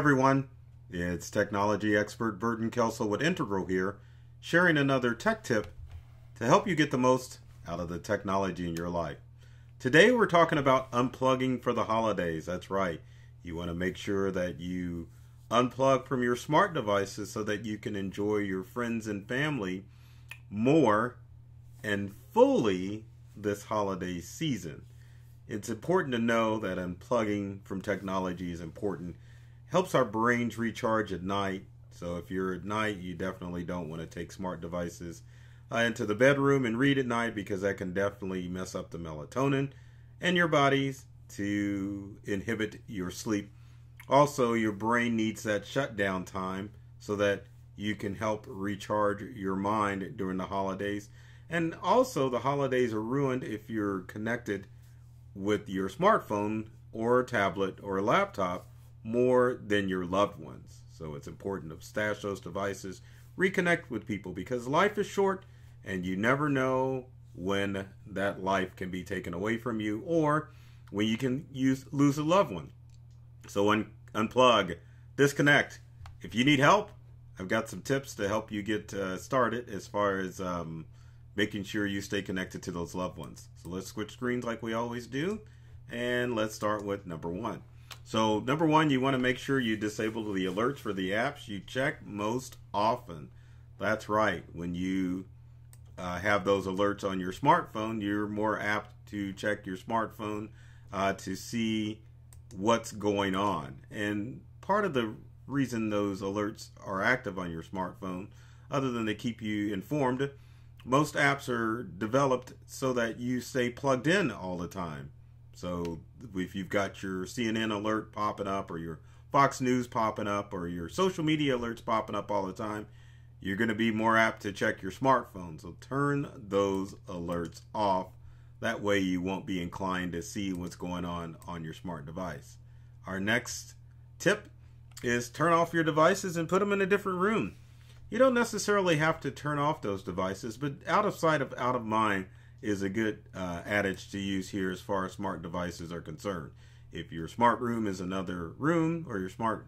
everyone, it's technology expert Burton Kelso with Integral here, sharing another tech tip to help you get the most out of the technology in your life. Today we're talking about unplugging for the holidays. That's right. You want to make sure that you unplug from your smart devices so that you can enjoy your friends and family more and fully this holiday season. It's important to know that unplugging from technology is important. Helps our brains recharge at night. So if you're at night, you definitely don't want to take smart devices into the bedroom and read at night, because that can definitely mess up the melatonin in your bodies to inhibit your sleep. Also, your brain needs that shutdown time so that you can help recharge your mind during the holidays. And also, the holidays are ruined if you're connected with your smartphone or tablet or laptop more than your loved ones. So it's important to stash those devices, reconnect with people, because life is short and you never know when that life can be taken away from you or when you can lose a loved one. So unplug, disconnect. If you need help, I've got some tips to help you get started as far as making sure you stay connected to those loved ones. So let's switch screens like we always do, and let's start with number one. So number one, you want to make sure you disable the alerts for the apps you check most often. That's right. When you have those alerts on your smartphone, you're more apt to check your smartphone to see what's going on. And part of the reason those alerts are active on your smartphone, other than they keep you informed, most apps are developed so that you stay plugged in all the time. So if you've got your CNN alert popping up, or your Fox News popping up, or your social media alerts popping up all the time, you're going to be more apt to check your smartphone. So turn those alerts off. That way you won't be inclined to see what's going on your smart device. Our next tip is turn off your devices and put them in a different room. You don't necessarily have to turn off those devices, but out of sight, out of mind is a good adage to use here as far as smart devices are concerned. If your smart room is another room, or your smart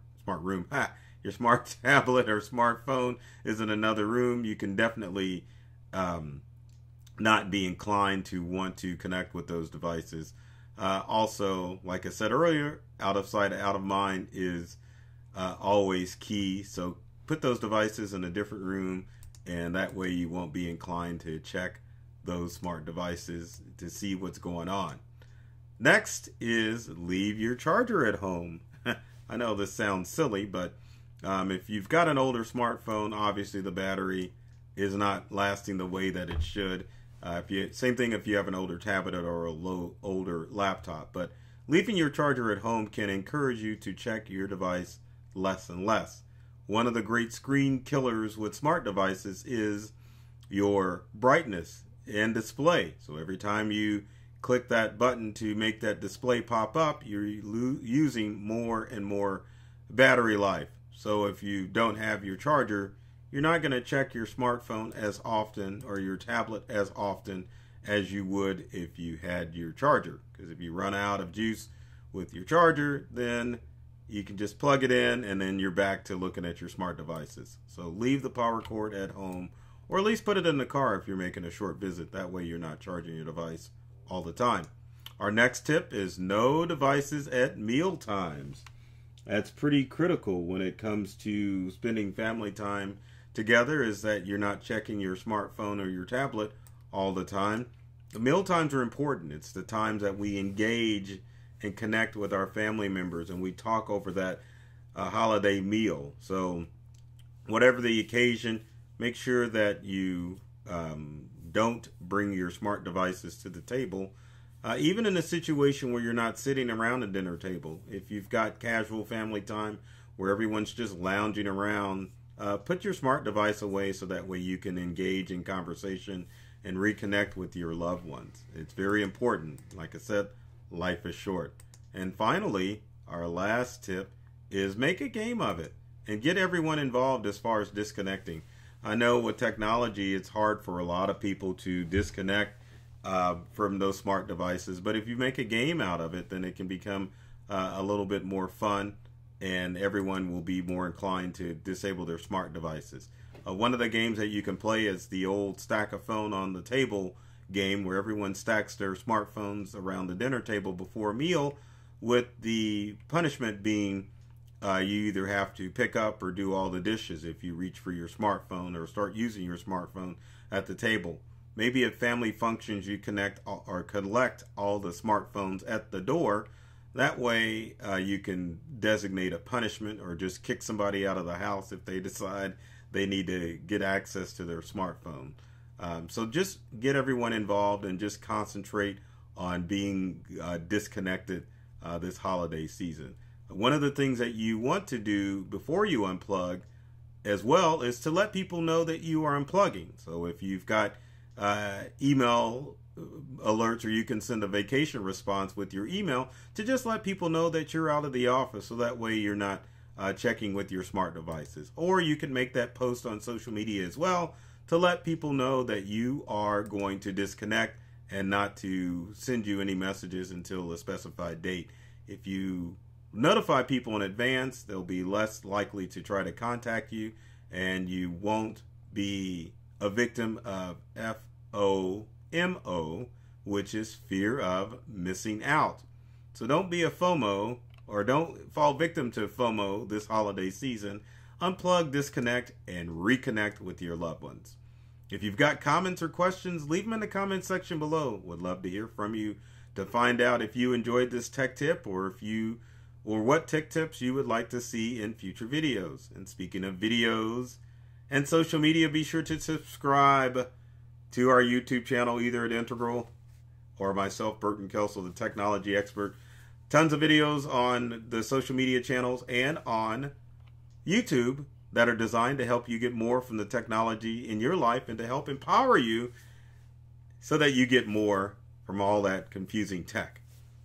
tablet or smartphone is in another room, you can definitely not be inclined to want to connect with those devices. Also, like I said earlier, out of sight, out of mind is always key. So put those devices in a different room, and that way you won't be inclined to check those smart devices to see what's going on. Next is leave your charger at home. I know this sounds silly, but if you've got an older smartphone, obviously the battery is not lasting the way that it should. Same thing if you have an older tablet or older laptop. But leaving your charger at home can encourage you to check your device less and less. One of the great screen killers with smart devices is your brightness and display. So every time you click that button to make that display pop up, you're using more and more battery life. So if you don't have your charger, you're not going to check your smartphone as often, or your tablet as often, as you would if you had your charger. Because if you run out of juice with your charger, then you can just plug it in and then you're back to looking at your smart devices. So leave the power cord at home, or at least put it in the car if you're making a short visit. That way you're not charging your device all the time. Our next tip is no devices at meal times. That's pretty critical when it comes to spending family time together, is that you're not checking your smartphone or your tablet all the time. The meal times are important. It's the times that we engage and connect with our family members, and we talk over that holiday meal. So whatever the occasion, make sure that you don't bring your smart devices to the table, even in a situation where you're not sitting around a dinner table. If you've got casual family time where everyone's just lounging around, put your smart device away so that way you can engage in conversation and reconnect with your loved ones. It's very important. Like I said, life is short. And finally, our last tip is make a game of it and get everyone involved as far as disconnecting. I know with technology, it's hard for a lot of people to disconnect from those smart devices, but if you make a game out of it, then it can become a little bit more fun and everyone will be more inclined to disable their smart devices. One of the games that you can play is the old stack a phone on the table game, where everyone stacks their smartphones around the dinner table before a meal, with the punishment being you either have to pick up or do all the dishes if you reach for your smartphone or start using your smartphone at the table. Maybe at family functions you connect or collect all the smartphones at the door. That way you can designate a punishment or just kick somebody out of the house if they decide they need to get access to their smartphone. So just get everyone involved and just concentrate on being disconnected this holiday season. One of the things that you want to do before you unplug as well is to let people know that you are unplugging. So if you've got email alerts, or you can send a vacation response with your email to just let people know that you're out of the office, so that way you're not checking with your smart devices. Or you can make that post on social media as well to let people know that you are going to disconnect and not to send you any messages until a specified date. If you notify people in advance, they'll be less likely to try to contact you, and you won't be a victim of FOMO, which is fear of missing out. So don't be a FOMO, or don't fall victim to FOMO this holiday season. Unplug, disconnect, and reconnect with your loved ones. If you've got comments or questions, leave them in the comment section below. Would love to hear from you to find out if you enjoyed this tech tip, or what tech tips you would like to see in future videos. And speaking of videos and social media, be sure to subscribe to our YouTube channel, either at Integral or myself, Burton Kelso, the technology expert. Tons of videos on the social media channels and on YouTube that are designed to help you get more from the technology in your life and to help empower you so that you get more from all that confusing tech.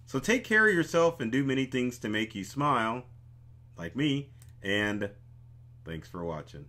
So take care of yourself and do many things to make you smile, like me, and thanks for watching.